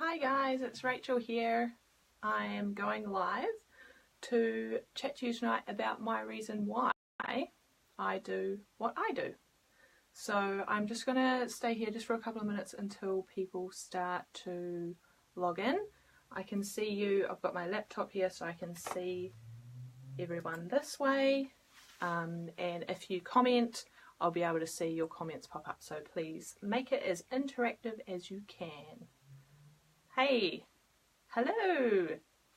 Hi guys, it's Rachel here. I am going live to chat to you tonight about my reason why I do what I do. So I'm just going to stay here just for a couple of minutes until people start to log in. I can see you, I've got my laptop here so I can see everyone this way, and if you comment I'll be able to see your comments pop up, so please make it as interactive as you can. Hey, hello.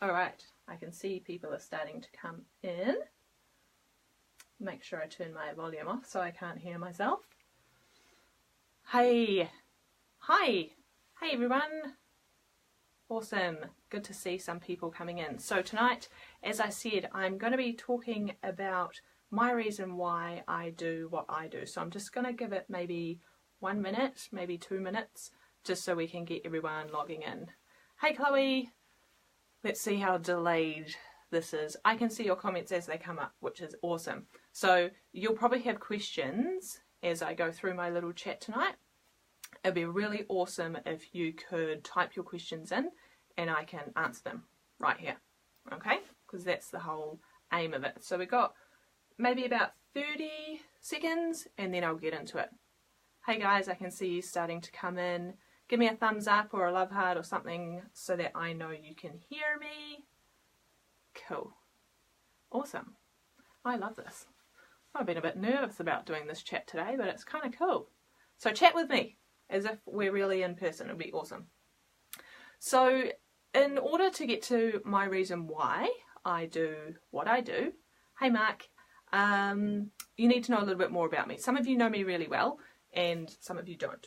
Alright, I can see people are starting to come in. Make sure I turn my volume off so I can't hear myself. Hey, hi, hey everyone. Awesome, good to see some people coming in. So tonight, as I said, I'm going to be talking about my reason why I do what I do. So I'm just going to give it maybe 1 minute, maybe 2 minutes, just so we can get everyone logging in. Hey Chloe, let's see how delayed this is. I can see your comments as they come up, which is awesome. So you'll probably have questions as I go through my little chat tonight. It'd be really awesome if you could type your questions in and I can answer them right here, okay? Because that's the whole aim of it. So we got maybe about 30 seconds and then I'll get into it. Hey guys, I can see you starting to come in. Give me a thumbs up or a love heart or something so that I know you can hear me. Cool. Awesome. I love this. I've been a bit nervous about doing this chat today, but it's kind of cool. So chat with me as if we're really in person. It'd be awesome. So in order to get to my reason why I do what I do, hey Mark, you need to know a little bit more about me. Some of you know me really well and some of you don't.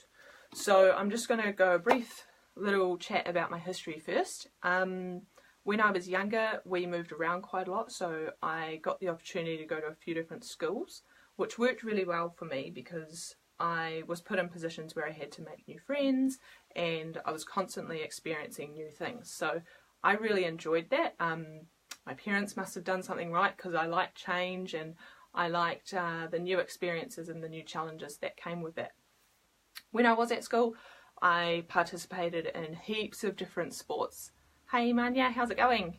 So I'm just going to go a brief little chat about my history first. When I was younger, we moved around quite a lot, so I got the opportunity to go to a few different schools, which worked really well for me because I was put in positions where I had to make new friends and I was constantly experiencing new things. So I really enjoyed that. My parents must have done something right because I liked change and I liked the new experiences and the new challenges that came with it. When I was at school, I participated in heaps of different sports. Hey Manya, how's it going?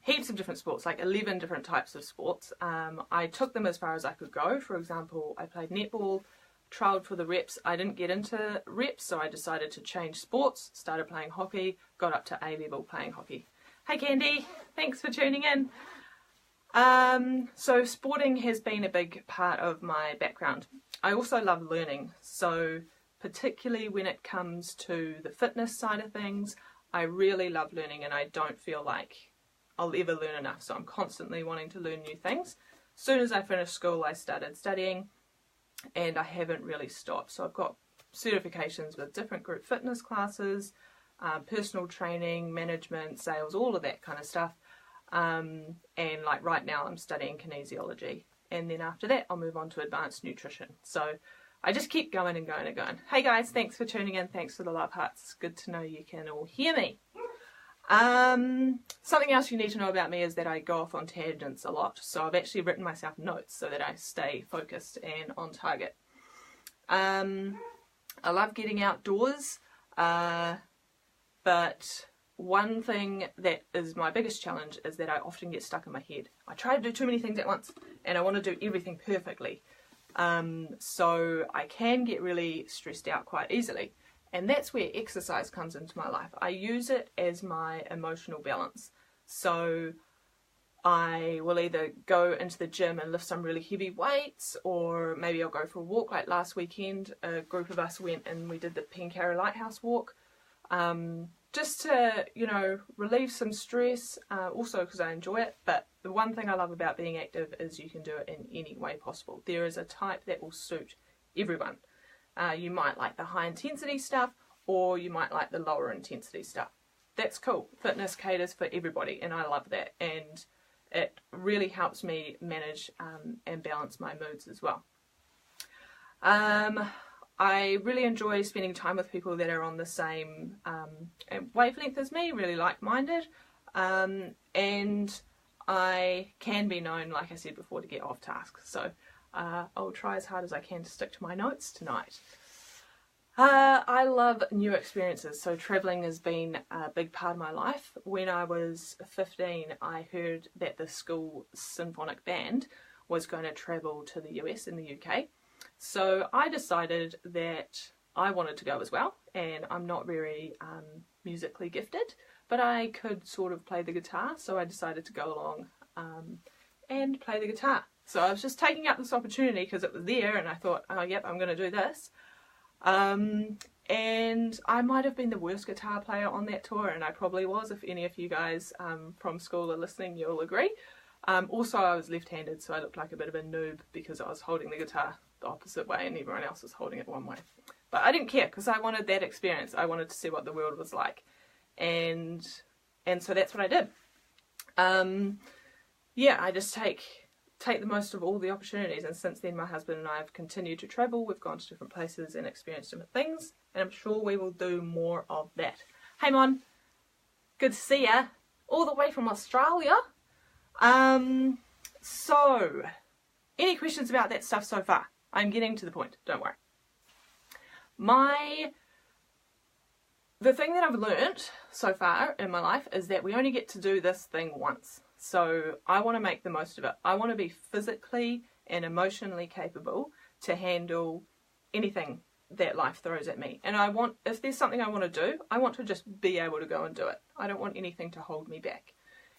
Heaps of different sports, like 11 different types of sports. I took them as far as I could go. For example, I played netball, trialled for the reps. I didn't get into reps, so I decided to change sports, started playing hockey, got up to A level playing hockey. Hey Candy, thanks for tuning in. So sporting has been a big part of my background. I also love learning, so particularly when it comes to the fitness side of things, I really love learning and I don't feel like I'll ever learn enough, so I'm constantly wanting to learn new things. As soon as I finished school, I started studying and I haven't really stopped. So I've got certifications with different group fitness classes, personal training, management, sales, all of that kind of stuff. And like right now I'm studying kinesiology, and then after that I'll move on to advanced nutrition. So I just keep going and going and going. Hey guys, thanks for tuning in, thanks for the love hearts. It's good to know you can all hear me. Something else you need to know about me is that I go off on tangents a lot, so I've actually written myself notes so that I stay focused and on target. I love getting outdoors, but one thing that is my biggest challenge is that I often get stuck in my head. I try to do too many things at once and I want to do everything perfectly. So I can get really stressed out quite easily, and that's where exercise comes into my life. I use it as my emotional balance. So I will either go into the gym and lift some really heavy weights, or maybe I'll go for a walk. Like last weekend, a group of us went and we did the Pencarrow Lighthouse walk. Just to, you know, relieve some stress, also because I enjoy it. But the one thing I love about being active is you can do it in any way possible. There is a type that will suit everyone. You might like the high intensity stuff, or you might like the lower intensity stuff. That's cool. Fitness caters for everybody, and I love that. And it really helps me manage and balance my moods as well. I really enjoy spending time with people that are on the same wavelength as me, really like-minded, and I can be known, like I said before, to get off task. So I'll try as hard as I can to stick to my notes tonight. I love new experiences, so travelling has been a big part of my life. When I was 15, I heard that the school symphonic band was going to travel to the US and the UK. So I decided that I wanted to go as well, and I'm not very musically gifted, but I could sort of play the guitar, so I decided to go along and play the guitar. So I was just taking up this opportunity because it was there, and I thought, oh yep, I'm going to do this. And I might have been the worst guitar player on that tour, and I probably was. If any of you guys from school are listening, you'll agree. Also, I was left-handed, so I looked like a bit of a noob because I was holding the guitar the opposite way and everyone else was holding it one way. But I didn't care because I wanted that experience. I wanted to see what the world was like, and so that's what I did. Yeah, I just take the most of all the opportunities, and since then my husband and I have continued to travel. We've gone to different places and experienced different things, and I'm sure we will do more of that. Hey Mon, good to see ya, all the way from Australia. So any questions about that stuff so far? I'm getting to the point, don't worry. The thing that I've learnt so far in my life is that we only get to do this thing once. So I want to make the most of it. I want to be physically and emotionally capable to handle anything that life throws at me. And I want, if there's something I want to do, I want to just be able to go and do it. I don't want anything to hold me back.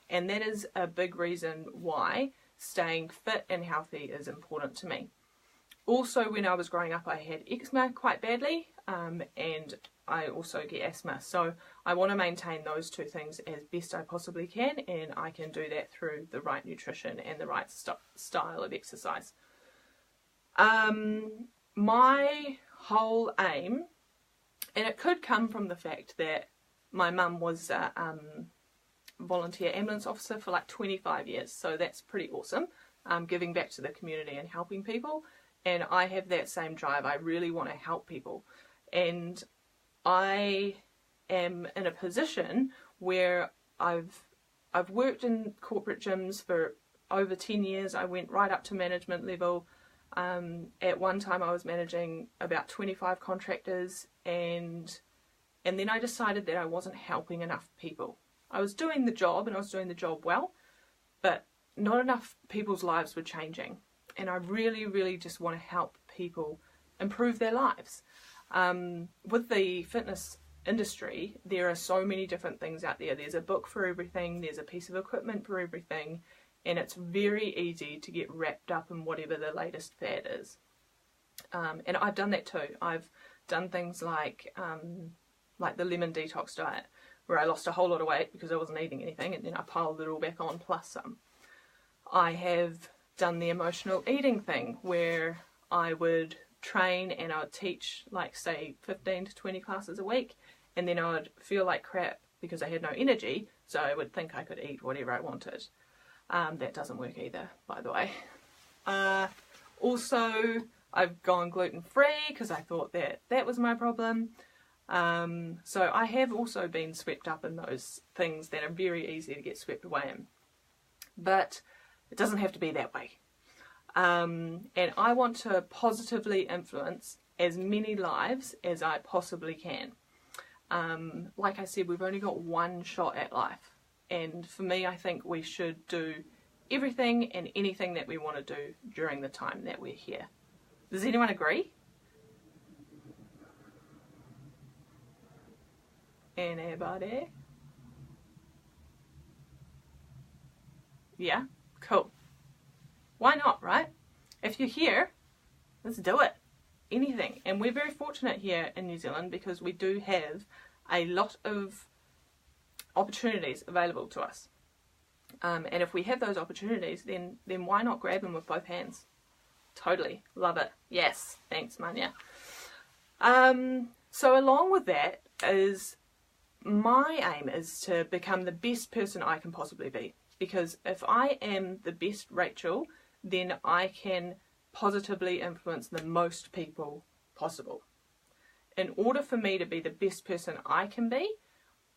And that is a big reason why staying fit and healthy is important to me. Also, when I was growing up, I had eczema quite badly, and I also get asthma. So I want to maintain those two things as best I possibly can, and I can do that through the right nutrition and the right style of exercise. My whole aim, and it could come from the fact that my mum was a volunteer ambulance officer for like 25 years, so that's pretty awesome, giving back to the community and helping people. And I have that same drive. I really want to help people. And I am in a position where I've worked in corporate gyms for over 10 years. I went right up to management level. At one time I was managing about 25 contractors, and then I decided that I wasn't helping enough people. I was doing the job, and I was doing the job well, but not enough people's lives were changing. And I really, really just want to help people improve their lives. With the fitness industry, there are so many different things out there. There's a book for everything, there's a piece of equipment for everything, and it's very easy to get wrapped up in whatever the latest fad is. And I've done that too. I've done things like the lemon detox diet, where I lost a whole lot of weight because I wasn't eating anything, and then I piled it all back on plus some. I have done the emotional eating thing, where I would train and I would teach, like, say 15 to 20 classes a week, and then I would feel like crap because I had no energy, so I would think I could eat whatever I wanted. That doesn't work either, by the way. Also, I've gone gluten-free because I thought that was my problem. So I have also been swept up in those things that are very easy to get swept away in. But it doesn't have to be that way. And I want to positively influence as many lives as I possibly can. Like I said, we've only got one shot at life. And for me, I think we should do everything and anything that we want to do during the time that we're here. Does anyone agree? Anybody? Yeah? Cool. Why not, right? If you're here, let's do it. Anything. And we're very fortunate here in New Zealand because we do have a lot of opportunities available to us. And if we have those opportunities, then why not grab them with both hands? Totally. Love it. Yes. Thanks, Manya. So along with that is my aim is to become the best person I can possibly be. Because if I am the best Rachel, then I can positively influence the most people possible. In order for me to be the best person I can be,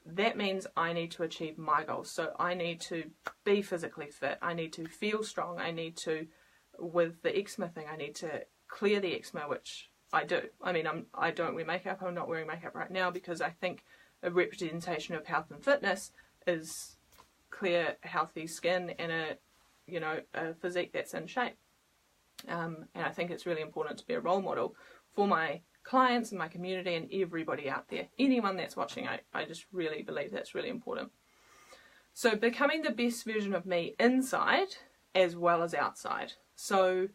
that means I need to achieve my goals. So I need to be physically fit, I need to feel strong, I need to, with the eczema thing, I need to clear the eczema, which I do. I mean, I don't wear makeup. I'm not wearing makeup right now because I think a representation of health and fitness is clear, healthy skin and a physique that's in shape. And I think it's really important to be a role model for my clients and my community and everybody out there. Anyone that's watching, I just really believe that's really important. So becoming the best version of me inside as well as outside. So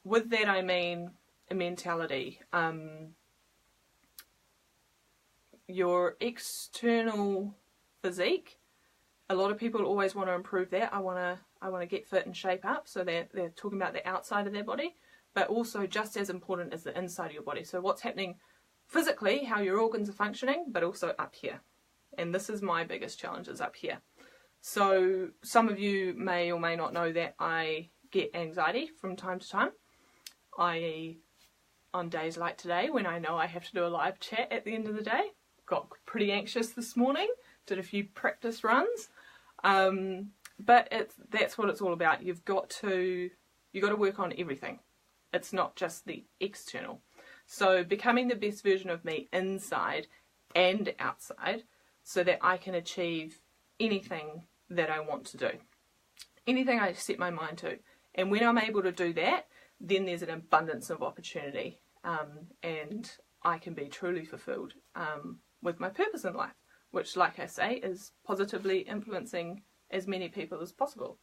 with that I mean a mentality. Your external physique, a lot of people always want to improve that. I want to get fit and shape up, so they're talking about the outside of their body, but also just as important is the inside of your body. So what's happening physically, how your organs are functioning, but also up here. And this is my biggest challenge, is up here. So some of you may or may not know that I get anxiety from time to time, i.e. on days like today when I know I have to do a live chat at the end of the day. Got pretty anxious this morning, did a few practice runs, but that's what it's all about. You've got to work on everything. It's not just the external. So becoming the best version of me inside and outside, so that I can achieve anything that I want to do, anything I set my mind to. And when I'm able to do that, then there's an abundance of opportunity, and I can be truly fulfilled with my purpose in life, which, like I say, is positively influencing as many people as possible.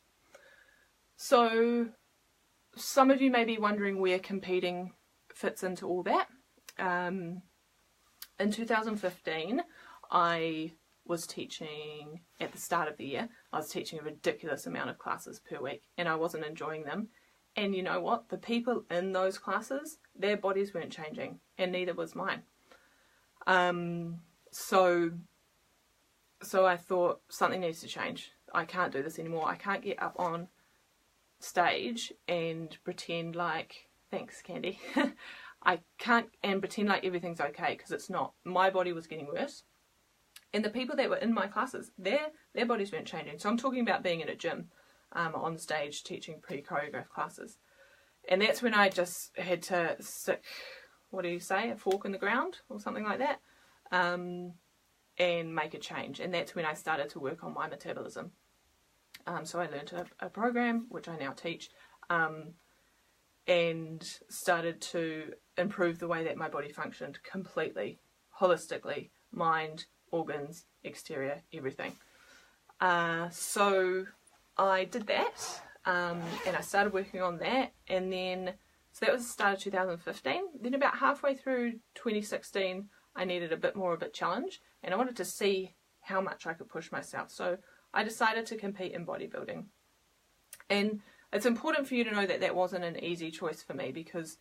So some of you may be wondering where competing fits into all that. In 2015, I was teaching, at the start of the year, I was teaching a ridiculous amount of classes per week, and I wasn't enjoying them. And you know what? The people in those classes, their bodies weren't changing, and neither was mine. So I thought something needs to change. I can't do this anymore. I can't get up on stage and pretend like, thanks Candy, I can't, and pretend like everything's okay, because it's not. My body was getting worse, and the people that were in my classes, their bodies weren't changing. So I'm talking about being in a gym, on stage teaching pre-choreographed classes, and that's when I just had to stick, what do you say, a fork in the ground or something like that, and make a change. And that's when I started to work on my metabolism. So I learned a program, which I now teach, and started to improve the way that my body functioned completely, holistically, mind, organs, exterior, everything. So I did that, and I started working on that, and then, so that was the start of 2015. Then about halfway through 2016, I needed a bit more of a challenge, and I wanted to see how much I could push myself. So I decided to compete in bodybuilding. And it's important for you to know that that wasn't an easy choice for me, because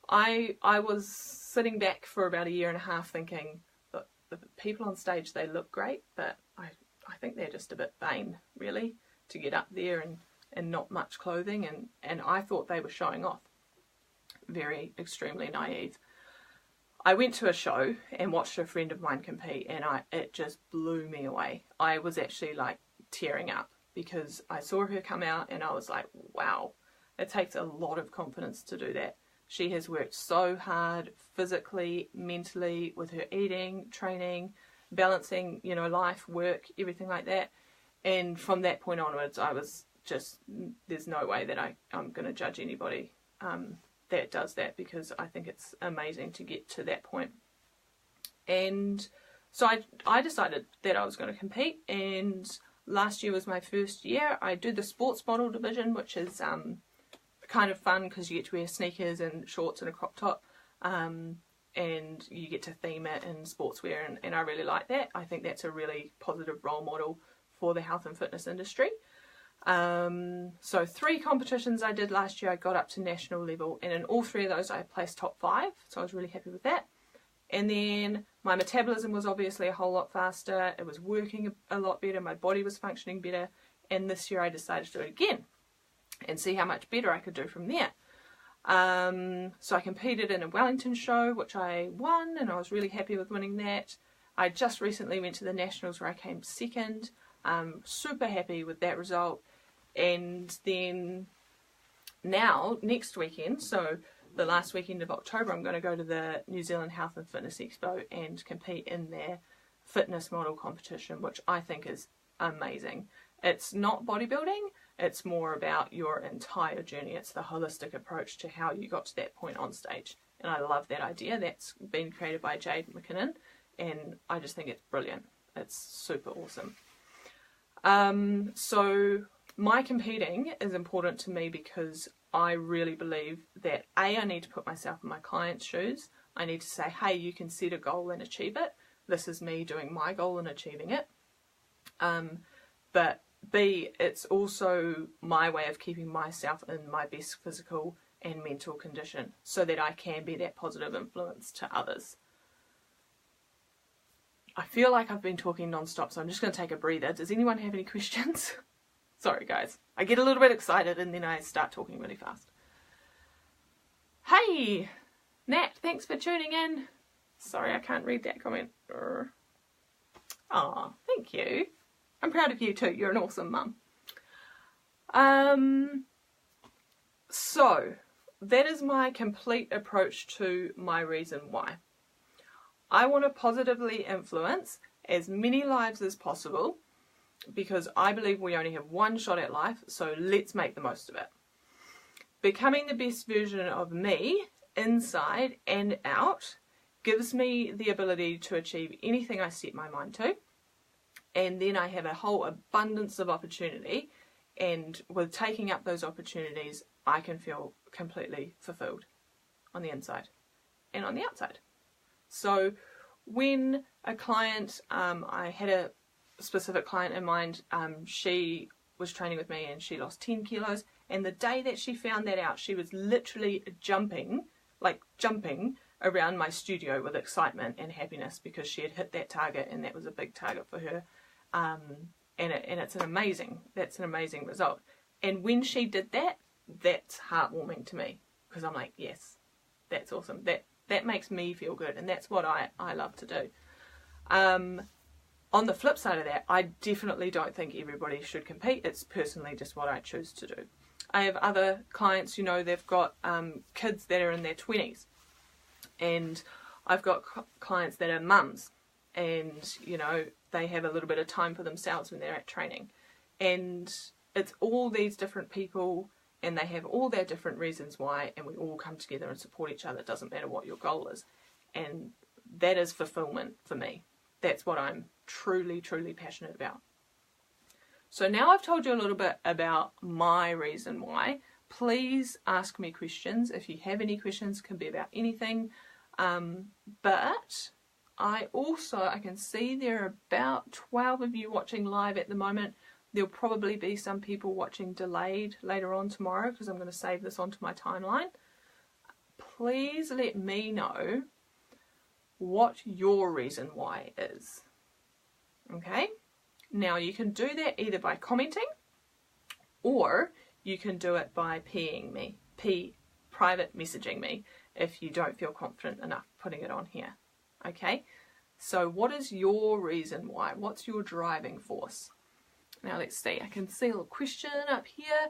I was sitting back for about a year and a half thinking, look, the people on stage, they look great, but I think they're just a bit vain, really, to get up there and not much clothing, and I thought they were showing off. Very extremely naive. I went to a show and watched a friend of mine compete, and it just blew me away. I was actually like tearing up, because I saw her come out and I was like, wow, it takes a lot of confidence to do that. She has worked so hard physically, mentally, with her eating, training, balancing, life, work, everything like that. And from that point onwards, I was just, there's no way that I'm going to judge anybody that does that, because I think it's amazing to get to that point. And so I decided that I was going to compete, and last year was my first year. I did the sports model division, which is kind of fun, because you get to wear sneakers and shorts and a crop top, and you get to theme it in sportswear, and I really like that. I think that's a really positive role model for the health and fitness industry. So 3 competitions I did last year, I got up to national level, and in all 3 of those I placed top 5, so I was really happy with that. And then my metabolism was obviously a whole lot faster, it was working a lot better, my body was functioning better, and this year I decided to do it again and see how much better I could do from there. So I competed in a Wellington show, which I won, and I was really happy with winning that. I just recently went to the Nationals where I came second. Super happy with that result. And then now, next weekend, so the last weekend of October, I'm going to go to the New Zealand Health and Fitness Expo and compete in their fitness model competition, which I think is amazing. It's not bodybuilding, it's more about your entire journey. It's the holistic approach to how you got to that point on stage. And I love that idea. That's been created by Jade McKinnon, and I just think it's brilliant. It's super awesome. So my competing is important to me because I really believe that I need to put myself in my client's shoes. I need to say, hey, you can set a goal and achieve it. This is me doing my goal and achieving it. But B, it's also my way of keeping myself in my best physical and mental condition so that I can be that positive influence to others. I feel like I've been talking non-stop, so I'm just going to take a breather. Does anyone have any questions? Sorry guys, I get a little bit excited and then I start talking really fast. Hey, Nat, thanks for tuning in. Sorry, I can't read that comment. Aw, thank you. I'm proud of you too. You're an awesome mum. So, that is my complete approach to my reason why. I want to positively influence as many lives as possible because I believe we only have one shot at life, so let's make the most of it. Becoming the best version of me, inside and out, gives me the ability to achieve anything I set my mind to. And then I have a whole abundance of opportunity, and with taking up those opportunities, I can feel completely fulfilled on the inside and on the outside. So when a client, I had a specific client in mind, she was training with me and she lost 10 kilos, and the day that she found that out, she was literally jumping around my studio with excitement and happiness because she had hit that target, and that was a big target for her. And it's an amazing result. And when she did that, that's heartwarming to me because I'm like, yes, that's awesome. That makes me feel good, and that's what I love to do. On the flip side of that, I definitely don't think everybody should compete. It's personally just what I choose to do. I have other clients, you know, they've got kids that are in their 20s, and I've got clients that are mums, and you know, they have a little bit of time for themselves when they're at training, and it's all these different people, and they have all their different reasons why, and we all come together and support each other. It doesn't matter what your goal is, and that is fulfillment for me. That's what I'm truly passionate about. So now I've told you a little bit about my reason why. Please ask me questions. If you have any questions, it can be about anything. But I can see there are about 12 of you watching live at the moment. There'll probably be some people watching delayed later on tomorrow because I'm going to save this onto my timeline. Please let me know what your reason why is. Okay? Now you can do that either by commenting, or you can do it by private messaging me if you don't feel confident enough putting it on here. Okay? So what is your reason why? What's your driving force? Now let's see, I can see a little question up here.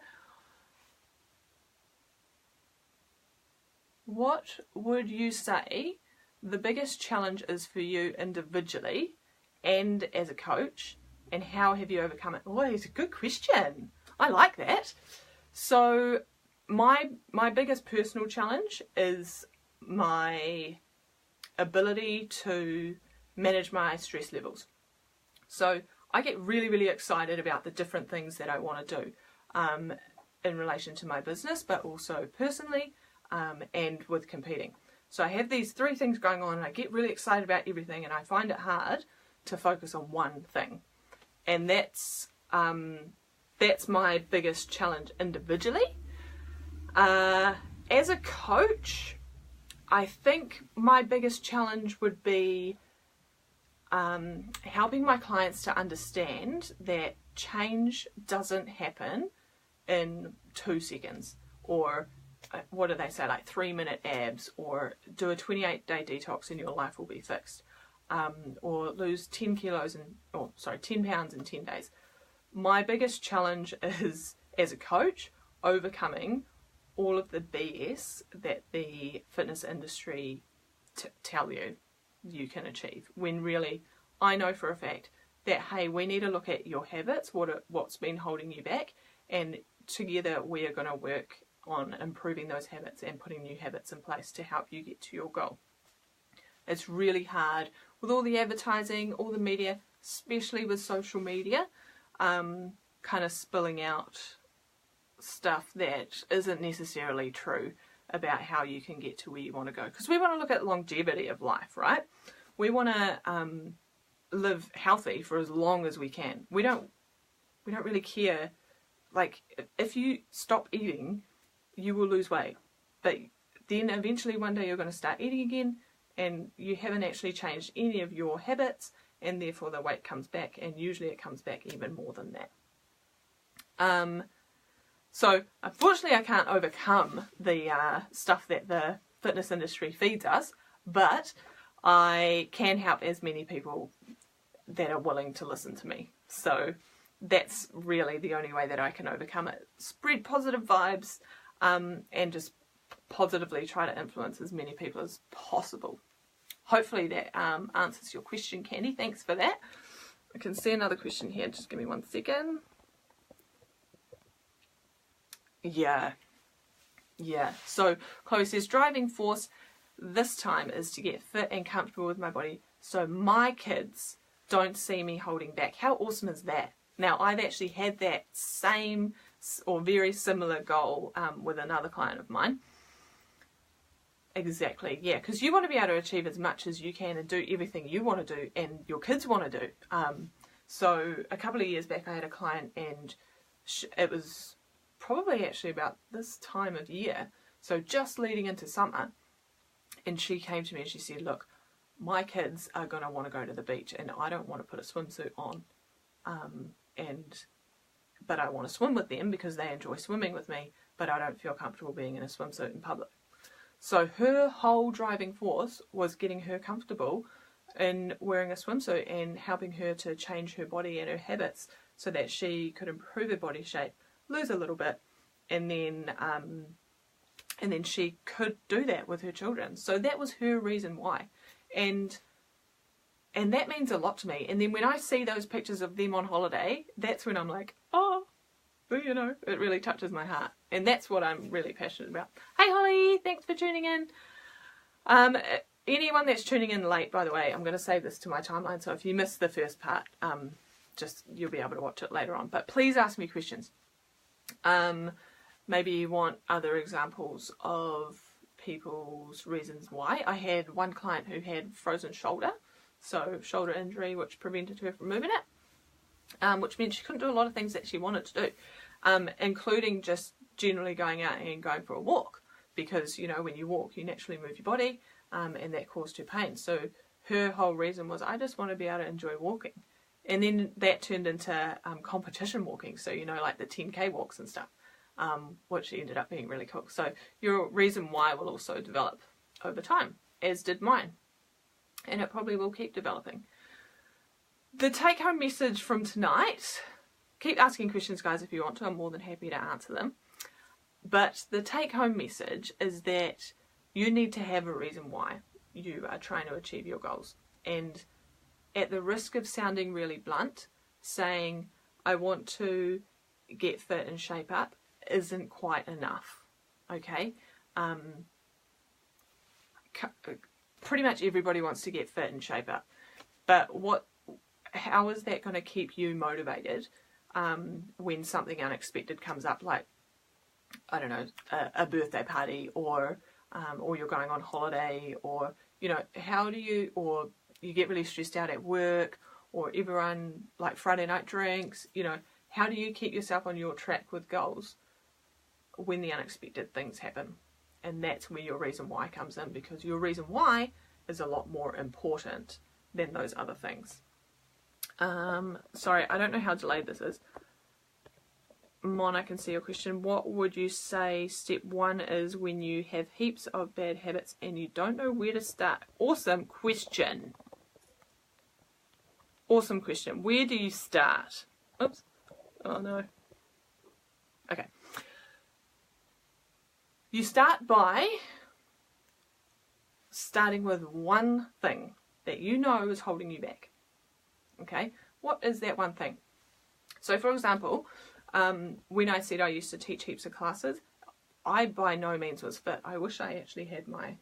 What would you say the biggest challenge is for you individually and as a coach, and how have you overcome it? Oh, it's a good question. I like that. So my biggest personal challenge is my ability to manage my stress levels. So I get really excited about the different things that I want to do in relation to my business, but also personally and with competing. So I have these three things going on, and I get really excited about everything, and I find it hard to focus on one thing. And that's my biggest challenge individually. As a coach, I think my biggest challenge would be helping my clients to understand that change doesn't happen in 2 seconds, or what do they say, like 3-minute abs, or do a 28-day detox and your life will be fixed, or lose 10 pounds in 10 days. My biggest challenge is, as a coach, overcoming all of the BS that the fitness industry tell you you can achieve, when really I know for a fact that, hey, we need to look at your habits, what's been holding you back, and together we are going to work on improving those habits and putting new habits in place to help you get to your goal. It's really hard with all the advertising, all the media, especially with social media, kind of spilling out stuff that isn't necessarily true about how you can get to where you want to go. Because we want to look at longevity of life, right? We want to live healthy for as long as we can. We don't really care. Like, if you stop eating, you will lose weight, but then eventually one day you're going to start eating again, and you haven't actually changed any of your habits, and therefore the weight comes back, and usually it comes back even more than that. So unfortunately I can't overcome the stuff that the fitness industry feeds us, but I can help as many people that are willing to listen to me. So that's really the only way that I can overcome it. Spread positive vibes, and just positively try to influence as many people as possible. Hopefully that answers your question, Candy. Thanks for that. I can see another question here. Just give me 1 second. Yeah. So Chloe says, driving force this time is to get fit and comfortable with my body so my kids don't see me holding back. How awesome is that? Now, I've actually had that same or very similar goal with another client of mine. Exactly, yeah, because you want to be able to achieve as much as you can and do everything you want to do and your kids want to do. So a couple of years back I had a client, and it was probably actually about this time of year, so just leading into summer, and she came to me and she said, look, my kids are going to want to go to the beach and I don't want to put a swimsuit on, but I want to swim with them because they enjoy swimming with me, but I don't feel comfortable being in a swimsuit in public. So her whole driving force was getting her comfortable in wearing a swimsuit and helping her to change her body and her habits so that she could improve her body shape, lose a little bit, and then she could do that with her children. So that was her reason why. And that means a lot to me. And then when I see those pictures of them on holiday, that's when I'm like, oh, you know, it really touches my heart. And that's what I'm really passionate about. Hey Holly, thanks for tuning in. Anyone that's tuning in late, by the way, I'm going to save this to my timeline, so if you missed the first part, just you'll be able to watch it later on. But please ask me questions. Maybe you want other examples of people's reasons why. I had one client who had frozen shoulder, so shoulder injury, which prevented her from moving it, which meant she couldn't do a lot of things that she wanted to do, including just generally going out and going for a walk, because, you know, when you walk you naturally move your body, and that caused her pain. So her whole reason was, I just want to be able to enjoy walking. And then that turned into competition walking, so, you know, like the 10k walks and stuff, which ended up being really cool. So your reason why will also develop over time, as did mine, and it probably will keep developing. The take-home message from tonight, keep asking questions, guys, if you want to. I'm more than happy to answer them. But the take-home message is that you need to have a reason why you are trying to achieve your goals. And at the risk of sounding really blunt, saying, I want to get fit and shape up isn't quite enough, okay? Pretty much everybody wants to get fit and shape up. But how is that going to keep you motivated when something unexpected comes up, like, I don't know, a birthday party, or you're going on holiday, or, you know, or you get really stressed out at work, or everyone, like Friday night drinks, you know, how do you keep yourself on your track with goals when the unexpected things happen? And that's where your reason why comes in, because your reason why is a lot more important than those other things. Sorry, I don't know how delayed this is. Mon, I can see your question. What would you say step 1 is when you have heaps of bad habits and you don't know where to start? Awesome question. Awesome question. Where do you start? Oops. Oh no. Okay. You start by starting with one thing that you know is holding you back. Okay, what is that one thing? So for example, when I said I used to teach heaps of classes, I by no means was fit. I wish I actually had my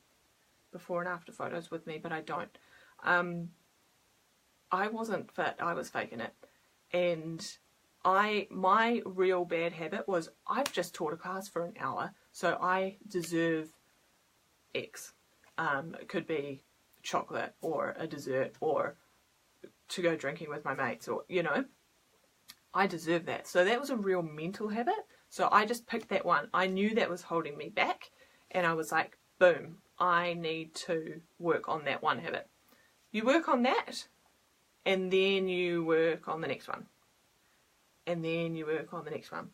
before and after photos with me, but I don't. I wasn't fit, I was faking it. And my real bad habit was, I've just taught a class for an hour, so I deserve X. It could be chocolate or a dessert or to go drinking with my mates, or, you know, I deserve that. So that was a real mental habit. So I just picked that one. I knew that was holding me back, and I was like, boom, I need to work on that one habit. You work on that, and then you work on the next one. And then you work on the next one.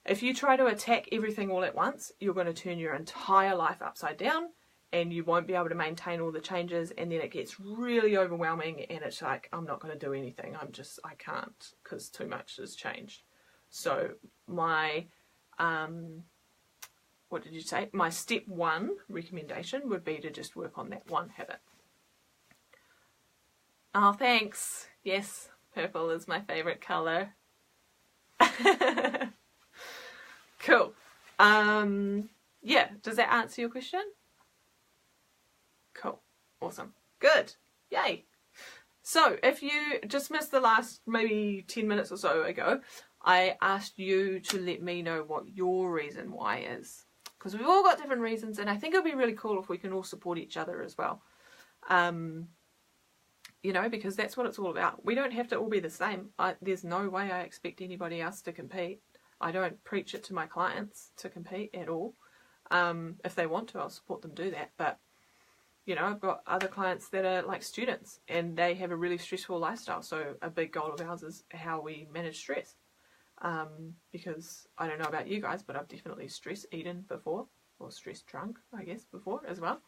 If you try to attack everything all at once, you're going to turn your entire life upside down, and you won't be able to maintain all the changes, and then it gets really overwhelming, and it's like, I'm not going to do anything. I can't, because too much has changed. So my, what did you say? My step one recommendation would be to just work on that one habit. Oh, thanks. Yes, purple is my favourite colour. Cool. Yeah, does that answer your question? Cool. Awesome. Good. Yay. So, if you just missed the last maybe 10 minutes or so ago, I asked you to let me know what your reason why is. Because we've all got different reasons, and I think it'll be really cool if we can all support each other as well. You know, because that's what it's all about. We don't have to all be the same. There's no way I expect anybody else to compete. I don't preach it to my clients to compete at all. If they want to, I'll support them do that. But, you know, I've got other clients that are like students, and they have a really stressful lifestyle. So a big goal of ours is how we manage stress. Because I don't know about you guys, but I've definitely stress eaten before, or stress drunk, I guess, before as well.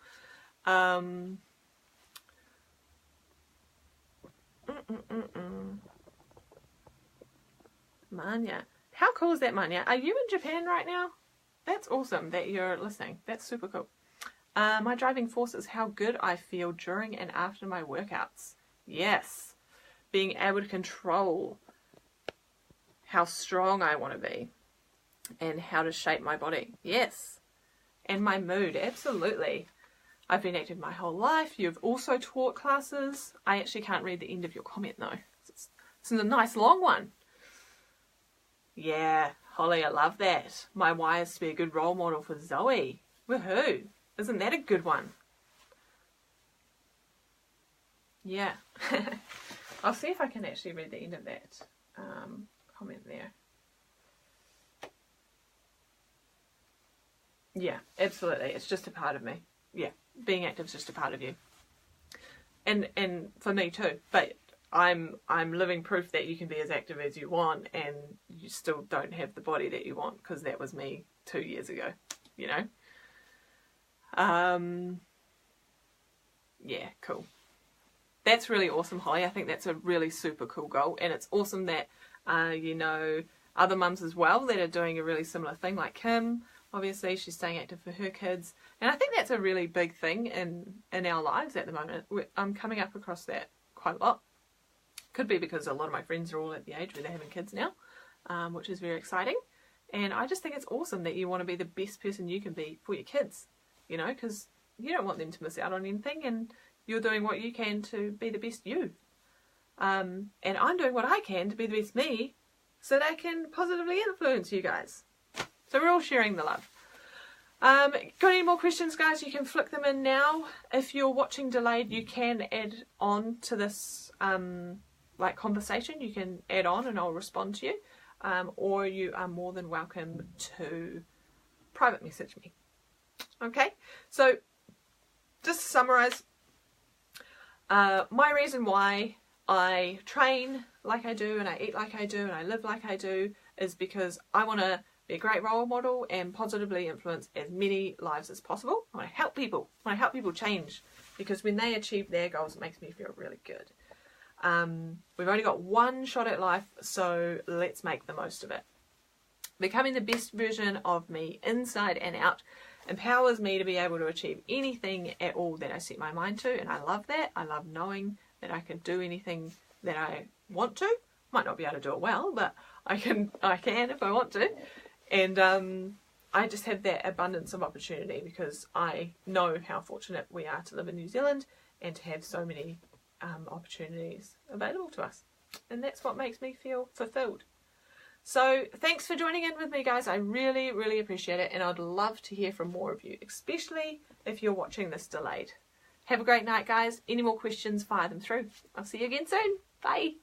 Manya. How cool is that, Manya? Are you in Japan right now? That's awesome that you're listening. That's super cool. My driving force is how good I feel during and after my workouts. Yes. Being able to control how strong I want to be and how to shape my body. Yes. And my mood. Absolutely. I've been active my whole life. You've also taught classes. I actually can't read the end of your comment though. It's a nice long one. Yeah, Holly, I love that. My why is to be a good role model for Zoe. Woohoo. Isn't that a good one? Yeah. I'll see if I can actually read the end of that comment there. Yeah, absolutely. It's just a part of me. Yeah, being active is just a part of you. And for me too. But I'm living proof that you can be as active as you want and you still don't have the body that you want, because that was me 2 years ago, you know. Yeah, cool. That's really awesome, Holly. I think that's a really super cool goal, and it's awesome that you know, other mums as well that are doing a really similar thing, like Kim. Obviously, she's staying active for her kids, and I think that's a really big thing in our lives at the moment. I'm coming up across that quite a lot. Could be because a lot of my friends are all at the age where they're having kids now, which is very exciting. And I just think it's awesome that you want to be the best person you can be for your kids, you know, because you don't want them to miss out on anything, and you're doing what you can to be the best you. And I'm doing what I can to be the best me, so that I can positively influence you guys. So we're all sharing the love. Got any more questions, guys? You can flick them in now. If you're watching delayed, you can add on to this like conversation. You can add on and I'll respond to you. Or you are more than welcome to private message me. Okay, so just to summarize, my reason why I train like I do and I eat like I do and I live like I do is because I want to be a great role model and positively influence as many lives as possible. I want to help people. I want to help people change, because when they achieve their goals, it makes me feel really good. We've only got one shot at life, so let's make the most of it. Becoming the best version of me inside and out empowers me to be able to achieve anything at all that I set my mind to, and I love that. I love knowing that I can do anything that I want to. Might not be able to do it well, but I can if I want to. And I just have that abundance of opportunity because I know how fortunate we are to live in New Zealand and to have so many opportunities available to us. And that's what makes me feel fulfilled. So thanks for joining in with me, guys. I really, really appreciate it, and I'd love to hear from more of you, especially if you're watching this delayed. Have a great night, guys. Any more questions, fire them through. I'll see you again soon. Bye.